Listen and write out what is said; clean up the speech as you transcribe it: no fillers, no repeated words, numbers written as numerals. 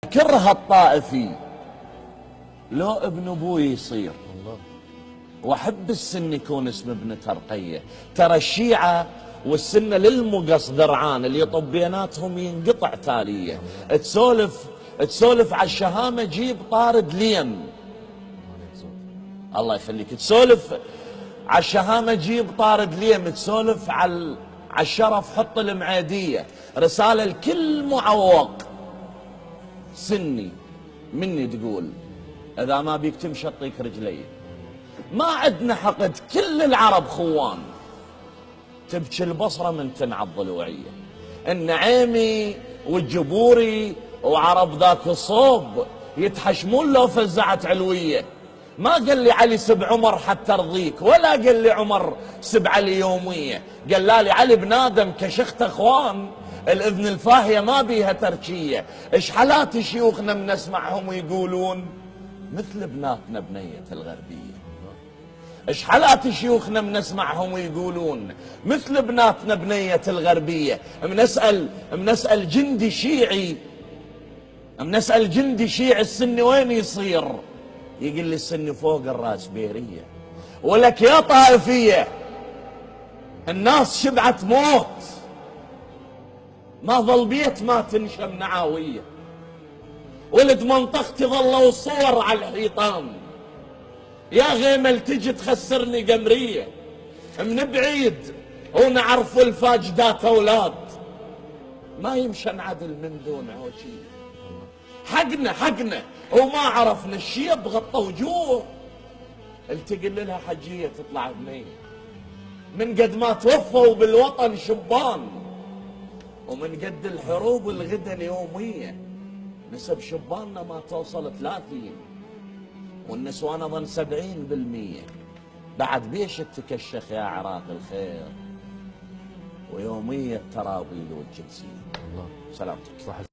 كره الطائفي لو ابن ابوي يصير واحب السن يكون اسم ابن ترقيه. ترى الشيعه والسنه للمقص ذرعان اللي يطب بيناتهم ينقطع تاليه. تسولف على الشهامه جيب طارد ليم، الله يخليك. تسولف على الشهامه جيب طارد ليم، تسولف على الشرف حط المعيديه. رساله لكل معوق سني مني تقول اذا ما بيك تمشي اطيك رجلي. ما عندنا حقد، كل العرب خوان. تبكي البصره من تنعض ضلوعيه. النعيمي والجبوري وعرب ذاك الصوب يتحشمون لو فزعت علويه. ما قال لي علي سب عمر حتى ارضيك، ولا قال لي عمر سب علي يوميه. قال لي علي بن ادم كشخت اخوان، الاذن الفاهيه ما بيها تركيه. ايش حالات شيوخنا من نسمعهم ويقولون مثل بناتنا بنيه الغربيه. ايش حالات شيوخنا من نسمعهم ويقولون مثل بناتنا بنيه الغربيه. منسال جندي شيعي، منسال جندي شيعي السن وين يصير؟ يقول لي السن فوق الراس بيريه. ولك يا طائفيه الناس شبعت موت، ما ظل بيت ما تنشم نعاويه. ولد منطقتي ظلوا الصور على الحيطان. يا غيمل تجي تخسرني قمريه من بعيد ونعرف الفاجدات اولاد. ما يمشي نعدل من دون عوشيه. حقنا وما عرفنا الشيب غطى وجوه. التقل لها حجيه تطلع بنيه. من قد ما توفوا بالوطن شبان، ومن قد الحروب الغدا يوميه. نسب شباننا ما توصل 30، والنسوان اظن 70%. بعد بيش تكشخ يا عراق الخير، ويوميه التراويل والجنسيه. الله سلامتك.